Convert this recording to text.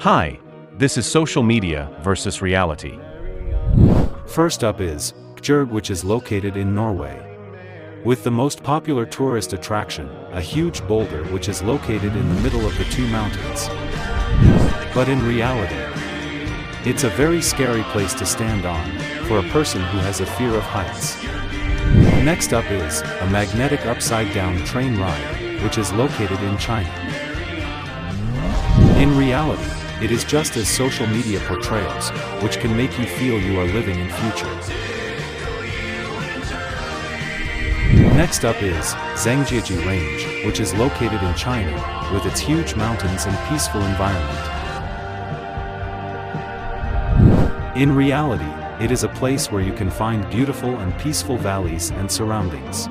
Hi, this is social media versus reality. First up is Kjørg, which is located in Norway. With the most popular tourist attraction, a huge boulder which is located in the middle of the two mountains. But in reality, it's a very scary place to stand on, for a person who has a fear of heights. Next up is a magnetic upside-down train ride, which is located in China. In reality, it is just as social media portrayals, which can make you feel you are living in future. Next up is Zhangjiajie Range, which is located in China, with its huge mountains and peaceful environment. In reality, it is a place where you can find beautiful and peaceful valleys and surroundings.